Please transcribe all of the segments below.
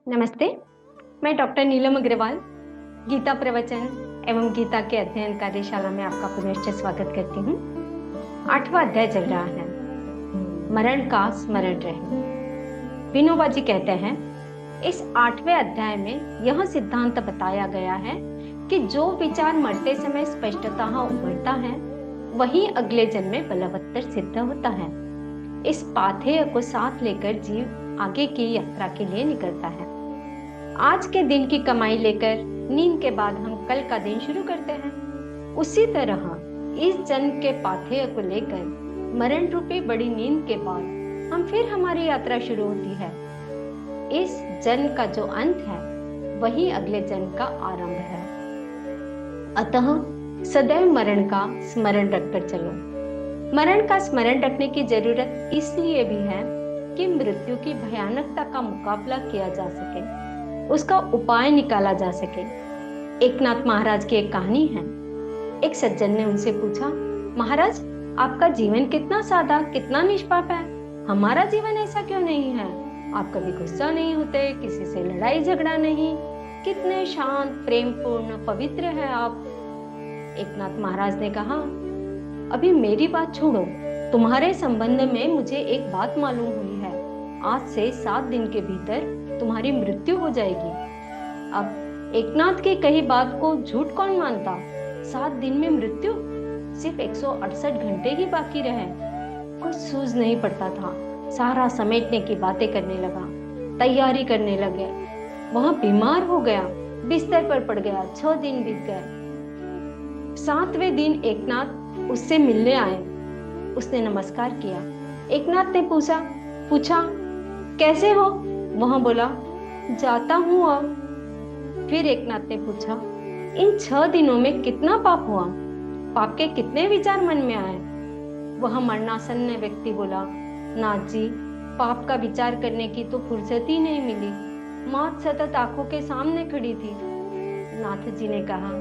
नमस्ते, मैं डॉक्टर नीलम अग्रवाल गीता प्रवचन एवं गीता के अध्ययन कार्यशाला में आपका पुनश्च स्वागत करती हूँ। 8वां अध्याय चल रहा है, मरण का स्मरण रहे। विनोबा जी कहते हैं, इस 8वें अध्याय में यह सिद्धांत बताया गया है कि जो विचार मरते समय स्पष्टतः उभरता है वही अगले जन्म में बलवत्तर सिद्ध होता है। इस पाथेय को साथ लेकर जीव आगे की यात्रा के लिए निकलता है। आज के दिन की कमाई लेकर नींद के बाद हम कल का दिन शुरू करते हैं। उसी तरह इस जन्म के पाथेय को लेकर मरण रूपी बड़ी नींद के बाद हम फिर हमारी यात्रा शुरू होती है। इस जन्म का जो अंत है वही अगले जन्म का आरंभ है। अतः सदैव मरण का स्मरण रखकर चलो। मरण का स्मरण रखने की जरूरत इसलिए भी है कि मृत्यु की भयानकता का मुकाबला किया जा सके, उसका उपाय निकाला जा सके। एकनाथ महाराज की एक कहानी है। एक सज्जन ने उनसे पूछा, महाराज आपका जीवन कितना सादा, कितना निष्पाप है, हमारा जीवन ऐसा क्यों नहीं है? आप कभी गुस्सा नहीं होते, किसी से लड़ाई झगड़ा नहीं, कितने शांत, प्रेमपूर्ण, पवित्र है आप। एकनाथ महाराज ने कहा, अभी मेरी बात छोड़ो, तुम्हारे संबंध में मुझे एक बात मालूम हुई है। आज से 7 दिन के भीतर तुम्हारी मृत्यु हो जाएगी। अब एकनाथ की कही बात को झूठ कौन मानता? 7 दिन में मृत्यु? सिर्फ 168 घंटे ही बाकी रहे। कुछ सूझ नहीं पड़ता था। सारा समेटने की बातें करने लगा, तैयारी करने लगे। वहां बीमार हो गया, बिस्तर पर पड़ गया। 6 दिन बीत गए। 7वें दिन एकनाथ उससे मिलने आए। उसने नमस्कार किया। एकनाथ ने पूछा कैसे हो? वह बोला, जाता हूँ अब। फिर एकनाथ ने पूछा, इन 6 दिनों में कितना पाप हुआ? पाप के कितने विचार मन में आए? वह मरणासन्न व्यक्ति बोला, नाथ जी, पाप का विचार करने की तो फुर्सत ही नहीं मिली। मौत सतत आंखों के सामने खड़ी थी। नाथ जी ने कहा,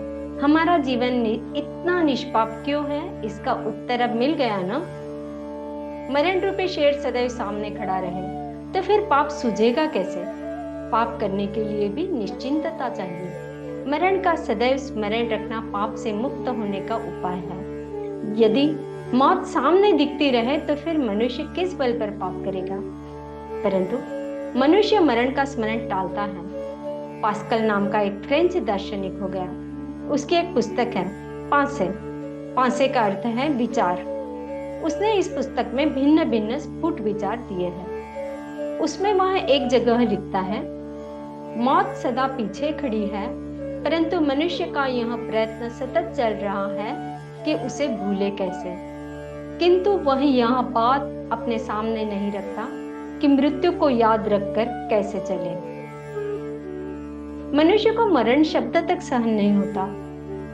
हमारा जीवन इतना निष्पाप क्यों है? इसका उत्तर अब मिल गया ना। मरण रूपी शेर सदैव सामने खड़ा रहे तो फिर पाप सूझेगा कैसे? पाप करने के लिए भी निश्चिंतता चाहिए। मरण का सदैव स्मरण रखना पाप से मुक्त होने का उपाय है। यदि मौत सामने दिखती रहे तो फिर मनुष्य किस बल पर पाप करेगा? परंतु मनुष्य मरण का स्मरण टालता है। पास्कल नाम का एक फ्रेंच दार्शनिक हो गया। उसकी एक पुस्तक है, पांसे। पांसे का अर्थ है विचार। उसने इस पुस्तक में भिन्न भिन्न स्फुट विचार दिए हैं। उसमें वह एक जगह लिखता है, मौत सदा पीछे खड़ी है, परंतु मनुष्य का यह प्रयत्न सतत चल रहा है कि उसे भूले कैसे। किंतु वह यह बात अपने सामने नहीं रखता कि मृत्यु को याद रखकर कैसे चले। मनुष्य को मरण शब्द तक सहन नहीं होता।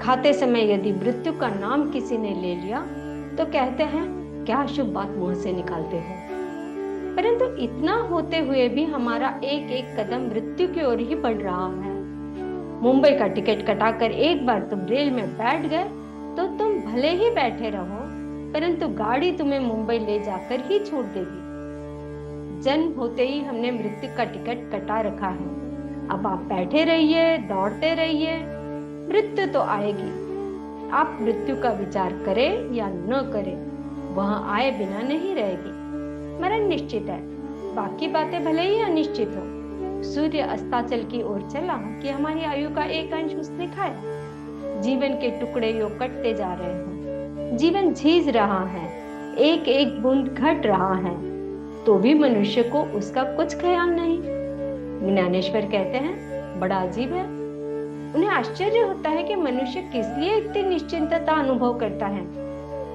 खाते समय यदि मृत्यु का नाम किसी ने ले लिया तो कहते हैं, क्या शुभ बात मुंह से निकालते हो। परंतु इतना होते हुए भी हमारा एक एक कदम मृत्यु की ओर ही बढ़ रहा है। मुंबई का टिकट कटाकर एक बार तुम रेल में बैठ गए तो तुम भले ही बैठे रहो, परंतु गाड़ी तुम्हें मुंबई ले जाकर ही छोड़ देगी। जन्म होते ही हमने मृत्यु का टिकट कटा रखा है। अब आप बैठे रहिए, दौड़ते रहिए, मृत्यु तो आएगी। आप मृत्यु का विचार करें या न करें, वह आए बिना नहीं रहेगी। मरण निश्चित है, बाकी बातें भले ही अनिश्चित हो। सूर्य अस्ताचल की ओर चला कि हमारी आयु का एक अंश उसने खाया। जीवन के टुकड़े यो कटते जा रहे हैं। जीवन झीज रहा है, एक एक बूंद घट रहा है, तो भी मनुष्य को उसका कुछ ख्याल नहीं। ज्ञानेश्वर कहते हैं, बड़ा अजीब है। उन्हें आश्चर्य होता है कि मनुष्य किस लिए इतनी निश्चिंतता अनुभव करता है।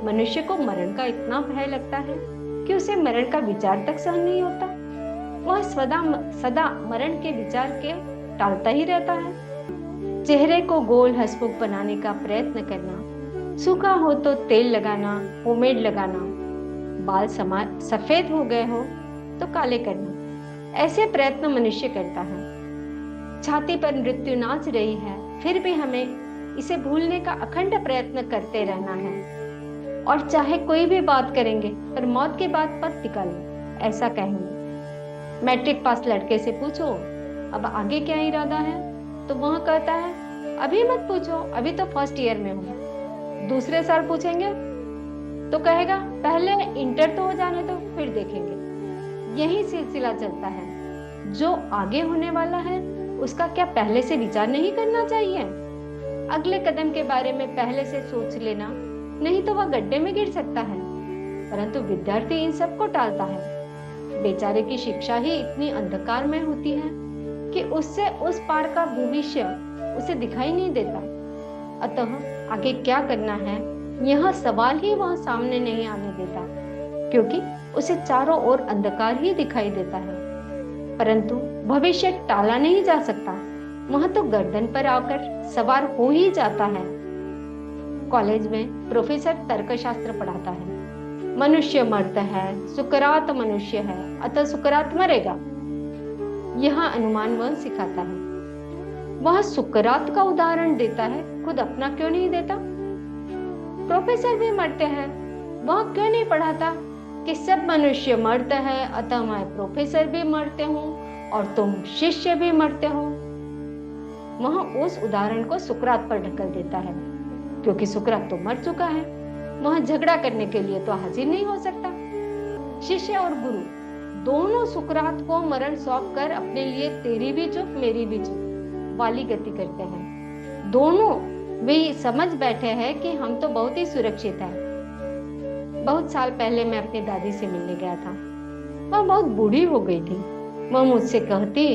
मनुष्य को मरण का इतना भय लगता है कि उसे मरण का विचार तक सहन नहीं होता। वह सदा मरण के विचार के टालता ही रहता है। चेहरे को गोल हंसमुख बनाने का प्रयत्न करना, सूखा हो तो तेल लगाना, पोमेड लगाना, बाल सफेद हो गए हो तो काले करना, ऐसे प्रयत्न मनुष्य करता है। छाती पर मृत्यु नाच रही है, फिर भी हमें इसे भूलने का अखंड प्रयत्न करते रहना है। और चाहे कोई भी बात करेंगे पर मौत के बाद पद निकालो, ऐसा कहेंगे। मैट्रिक पास लड़के से पूछो अब आगे क्या इरादा है? तो वह कहता है अभी मत पूछो, अभी तो फर्स्ट ईयर में हूँ। दूसरे साल पूछेंगे तो कहेगा पहले इंटर तो हो जाने दो, फिर देखेंगे। यही सिलसिला चलता है। जो आगे होने वाला है उसका क्या पहले से विचार नहीं करना चाहिए? अगले कदम के बारे में पहले से सोच लेना, नहीं तो वह गड्ढे में गिर सकता है। परंतु विद्यार्थी इन सबको टालता है। बेचारे की शिक्षा ही इतनी अंधकार में होती है कि उससे उस पार का भविष्य उसे दिखाई नहीं देता। अतः आगे क्या करना है यह सवाल ही वह सामने नहीं आने देता, क्योंकि उसे चारों ओर अंधकार ही दिखाई देता है। परंतु भविष्य टाला नहीं जा सकता, वह तो गर्दन पर आकर सवार हो ही जाता है। कॉलेज में प्रोफेसर तर्कशास्त्र पढ़ाता है। मनुष्य मरता है, सुकरात मनुष्य है, अतः सुकरात मरेगा, यह अनुमान वह सिखाता है। वह सुकरात का उदाहरण देता है, खुद अपना क्यों नहीं देता? प्रोफेसर भी मरते हैं, वह क्यों नहीं पढ़ाता कि सब मनुष्य मरते हैं, अतः मैं प्रोफेसर भी मरते हूँ और तुम शिष्य भी मरते हो। वह उस उदाहरण को सुकरात पर ढकल देता है, क्योंकि सुकरात तो मर चुका है, वह झगड़ा करने के लिए तो हाजिर नहीं हो सकता। शिष्य और गुरु दोनों सुकरात को मरण सौंप कर अपने लिए तेरी भी चुप मेरी भी चुप वाली गति करते हैं। दोनों वे समझ बैठे हैं कि हम तो बहुत ही सुरक्षित हैं। बहुत साल पहले मैं अपनी दादी से मिलने गया था। वह बहुत बूढ़ी हो गई थी। वह मुझसे कहती,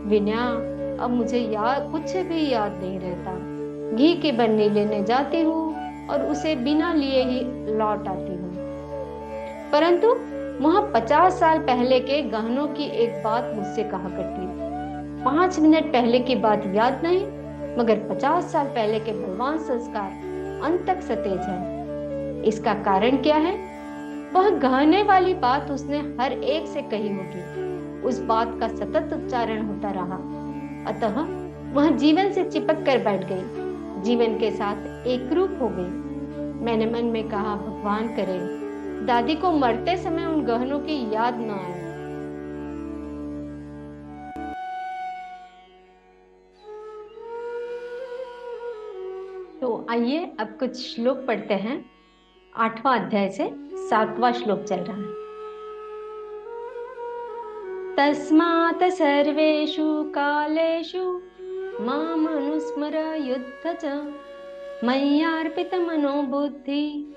विनया अब मुझे कुछ भी याद नहीं रहता। घी की बन्नी लेने जाती हूँ और उसे बिना लिए ही लौट आती हूँ। परंतु वह 50 साल पहले के गहनों की एक बात मुझसे कहा करती। 5 मिनट पहले की बात याद नहीं, मगर 50 साल पहले के बलवान संस्कार अंत तक सतेज है। इसका कारण क्या है? वह गहने वाली बात उसने हर एक से कही होगी। उस बात का सतत उच्चारण होता रहा, अतः वह जीवन से चिपक कर बैठ गई, जीवन के साथ एक रूप हो गई। मैंने मन में कहा, भगवान करे दादी को मरते समय उन गहनों की याद न आए। तो आइए अब कुछ श्लोक पढ़ते हैं। 8वां अध्याय से 7वां श्लोक चल रहा है। तस्मात् सर्वेषु कालेषु माम् अनुस्मर युद्ध च मय्यार्पित मनो बुद्धि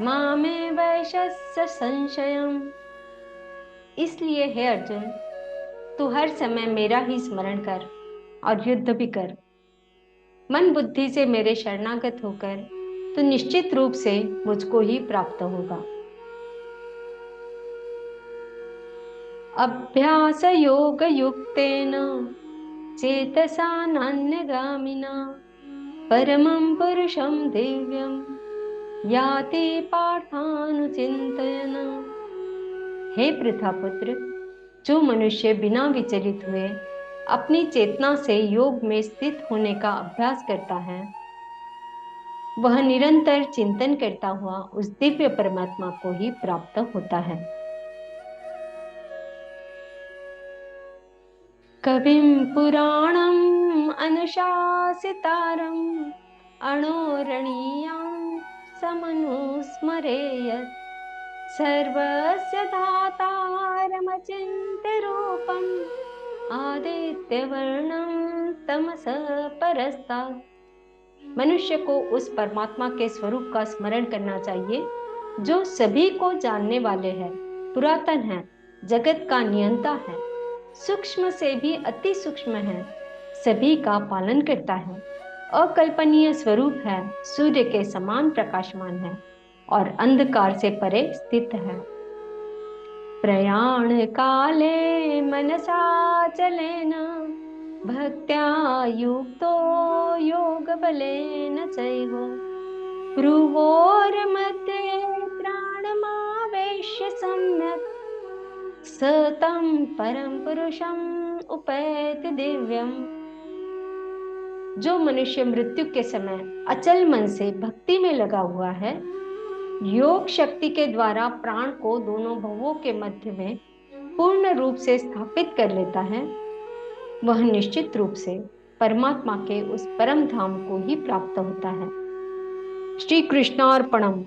मामे वैशस्य संशयम्। इसलिए हे अर्जुन, तू हर समय मेरा ही स्मरण कर और युद्ध भी कर। मन बुद्धि से मेरे शरणागत होकर तो निश्चित रूप से मुझको ही प्राप्त होगा। अभ्यास योग युक्तेन चेतसा नान्यगामिना परमं पुरुषं दिव्यं याति पार्थानुचिन्तयन्। हे पृथापुत्र, जो मनुष्य बिना विचलित हुए अपनी चेतना से योग में स्थित होने का अभ्यास करता है, वह निरंतर चिंतन करता हुआ उस दिव्य परमात्मा को ही प्राप्त होता है। कविं पुराणं अनुशासितारं अणोरणीयं समनुस्मरेयत् सर्वस्य धातारमचिन्त्य रूपम् आदित्यवर्णं तमसः परस्तात्। मनुष्य को उस परमात्मा के स्वरूप का स्मरण करना चाहिए जो सभी को जानने वाले हैं, पुरातन है, जगत का नियंता है, सूक्ष्म से भी अति सूक्ष्म है, सभी का पालन करता है, अकल्पनीय स्वरूप है, सूर्य के समान प्रकाशमान है और अंधकार से परे स्थित है। प्रयाण काले मनसा चलेन भक्त्या युक्तो योग बलेन चैव भ्रुवोर्मध्ये प्राणमावेश्य सम्यक् सतं परम पुरुषम् उपैति दिव्यम्। जो मनुष्य मृत्यु के समय अचल मन से भक्ति में लगा हुआ है, योग शक्ति के द्वारा प्राण को दोनों भवों के मध्य में पूर्ण रूप से स्थापित कर लेता है, वह निश्चित रूप से परमात्मा के उस परम धाम को ही प्राप्त होता है। श्री कृष्णार्पणम।